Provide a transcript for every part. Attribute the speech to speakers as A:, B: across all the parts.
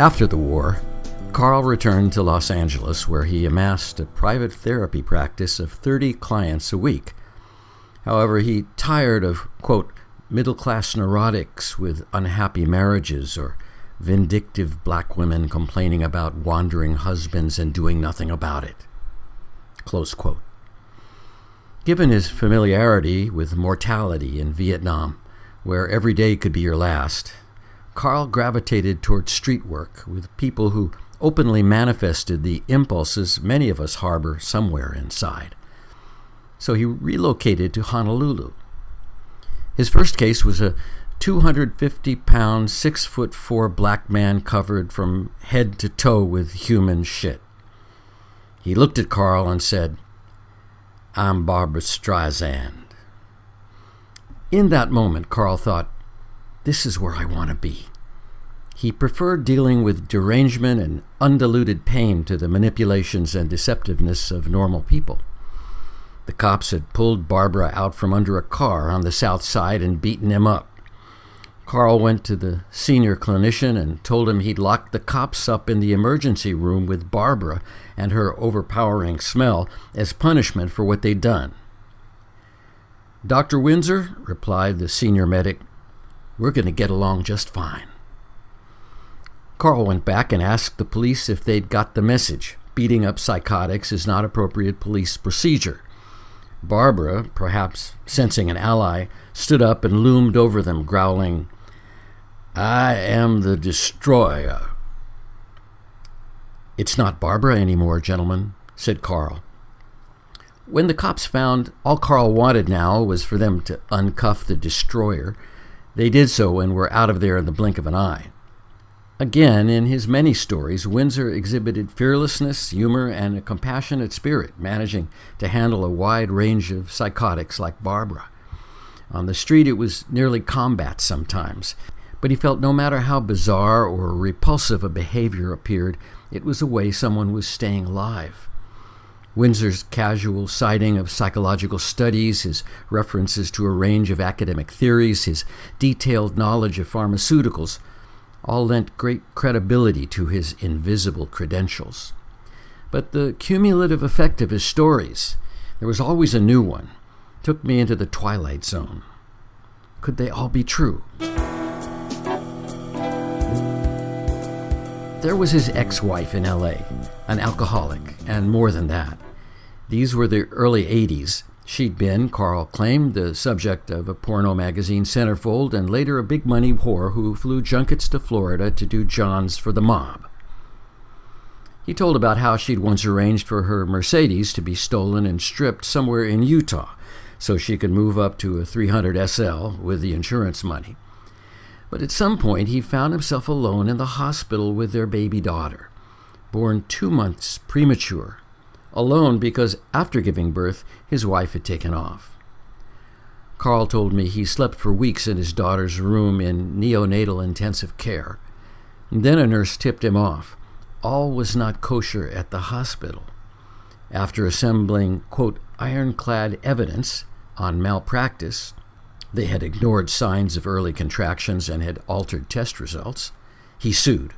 A: After the war, Carl returned to Los Angeles, where he amassed a private therapy practice of 30 clients a week. However, he tired of, quote, middle-class neurotics with unhappy marriages or vindictive black women complaining about wandering husbands and doing nothing about it, close quote. Given his familiarity with mortality in Vietnam, where every day could be your last, Carl gravitated toward street work with people who openly manifested the impulses many of us harbor somewhere inside. So he relocated to Honolulu. His first case was a 250-pound, 6'4" black man covered from head to toe with human shit. He looked at Carl and said, "I'm Barbra Streisand." In that moment, Carl thought, this is where I want to be. He preferred dealing with derangement and undiluted pain to the manipulations and deceptiveness of normal people. The cops had pulled Barbara out from under a car on the south side and beaten him up. Carl went to the senior clinician and told him he'd locked the cops up in the emergency room with Barbara and her overpowering smell as punishment for what they'd done. "Dr. Windsor," replied the senior medic, "we're going to get along just fine." Carl went back and asked the police if they'd got the message. Beating up psychotics is not appropriate police procedure. Barbara, perhaps sensing an ally, stood up and loomed over them, growling, "I am the destroyer." "It's not Barbara anymore, gentlemen," said Carl. When the cops found all Carl wanted now was for them to uncuff the destroyer, they did so and were out of there in the blink of an eye. Again, in his many stories, Windsor exhibited fearlessness, humor, and a compassionate spirit, managing to handle a wide range of psychotics like Barbara. On the street, it was nearly combat sometimes, but he felt no matter how bizarre or repulsive a behavior appeared, it was a way someone was staying alive. Windsor's casual citing of psychological studies, his references to a range of academic theories, his detailed knowledge of pharmaceuticals, all lent great credibility to his invisible credentials. But the cumulative effect of his stories, there was always a new one, took me into the twilight zone. Could they all be true? There was his ex-wife in L.A., an alcoholic, and more than that. These were the early 80s. She'd been, Carl claimed, the subject of a porno magazine centerfold and later a big-money whore who flew junkets to Florida to do johns for the mob. He told about how she'd once arranged for her Mercedes to be stolen and stripped somewhere in Utah so she could move up to a 300 SL with the insurance money. But at some point, he found himself alone in the hospital with their baby daughter, born 2 months premature, alone because after giving birth, his wife had taken off. Carl told me he slept for weeks in his daughter's room in neonatal intensive care. And then a nurse tipped him off. All was not kosher at the hospital. After assembling, quote, ironclad evidence on malpractice, they had ignored signs of early contractions and had altered test results, he sued.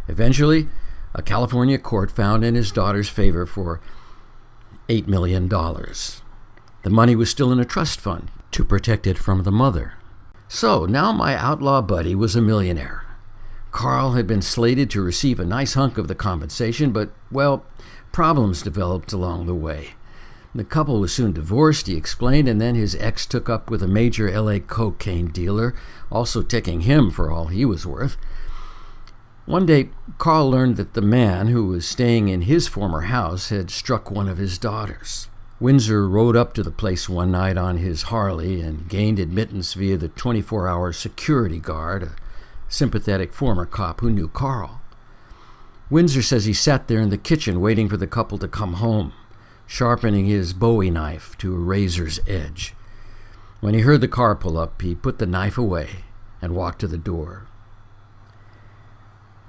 A: Eventually, a California court found in his daughter's favor for $8 million. The money was still in a trust fund to protect it from the mother. So now my outlaw buddy was a millionaire. Carl had been slated to receive a nice hunk of the compensation, but, well, problems developed along the way. The couple was soon divorced, he explained, and then his ex took up with a major L.A. cocaine dealer, also taking him for all he was worth. One day, Carl learned that the man who was staying in his former house had struck one of his daughters. Windsor rode up to the place one night on his Harley and gained admittance via the 24-hour security guard, a sympathetic former cop who knew Carl. Windsor says he sat there in the kitchen waiting for the couple to come home, sharpening his Bowie knife to a razor's edge. When he heard the car pull up, he put the knife away and walked to the door.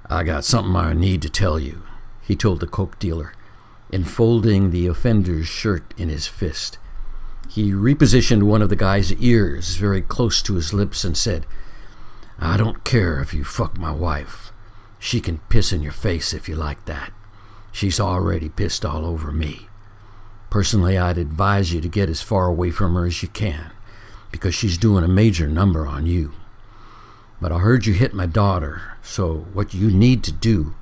A: "I got something I need to tell you," he told the coke dealer, enfolding the offender's shirt in his fist. He repositioned one of the guy's ears very close to his lips and said, "I don't care if you fuck my wife. She can piss in your face if you like that. She's already pissed all over me. Personally, I'd advise you to get as far away from her as you can, because she's doing a major number on you. But I heard you hit my daughter, so what you need to do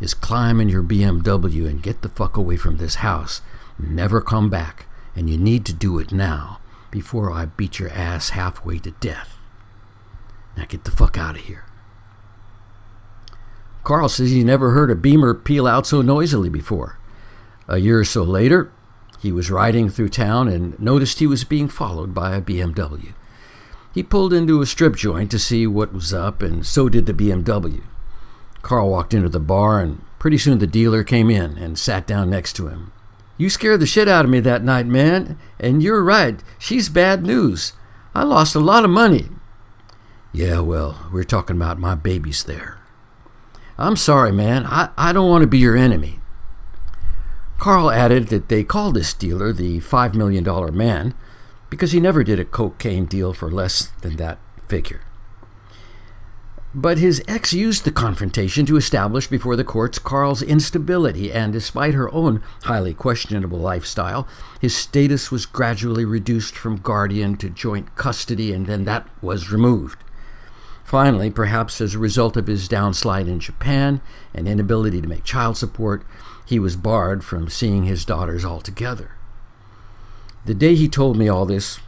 A: is climb in your BMW and get the fuck away from this house. Never come back, and you need to do it now, before I beat your ass halfway to death. Now get the fuck out of here. Carl says he never heard a Beamer peel out so noisily before. A year or so later, he was riding through town and noticed he was being followed by a BMW. He pulled into a strip joint to see what was up, and so did the BMW. Carl walked into the bar, and pretty soon the dealer came in and sat down next to him. "You scared the shit out of me that night, man, and you're right. She's bad news. I lost a lot of money." "Yeah, well, we're talking about my babies there." "I'm sorry, man. I don't want to be your enemy." Carl added that they called this dealer the $5 million man because he never did a cocaine deal for less than that figure. But his ex used the confrontation to establish before the courts Carl's instability, and despite her own highly questionable lifestyle, his status was gradually reduced from guardian to joint custody, and then that was removed. Finally, perhaps as a result of his downslide in Japan and inability to make child support, he was barred from seeing his daughters altogether. The day he told me all this,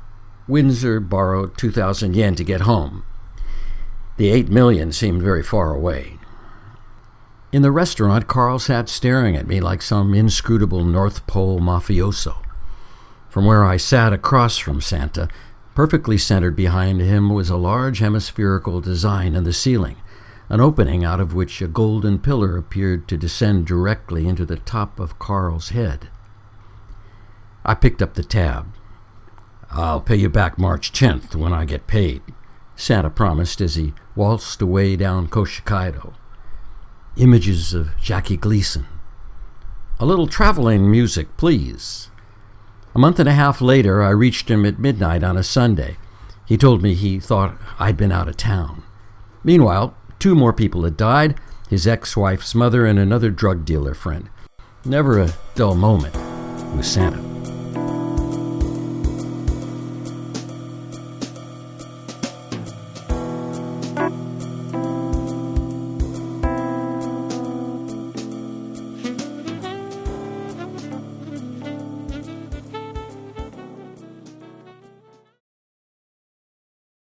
A: Windsor borrowed 2,000 yen to get home. The 8 million seemed very far away. In the restaurant, Carl sat staring at me like some inscrutable North Pole mafioso. From where I sat across from Santa, perfectly centered behind him was a large hemispherical design in the ceiling, an opening out of which a golden pillar appeared to descend directly into the top of Carl's head. I picked up the tab. "I'll pay you back March 10th when I get paid," Santa promised as he waltzed away down Koshikaido. Images of Jackie Gleason. "A little traveling music, please." A month and a half later, I reached him at midnight on a Sunday. He told me he thought I'd been out of town. Meanwhile, 2 more people had died, his ex-wife's mother and another drug dealer friend. Never a dull moment with Santa.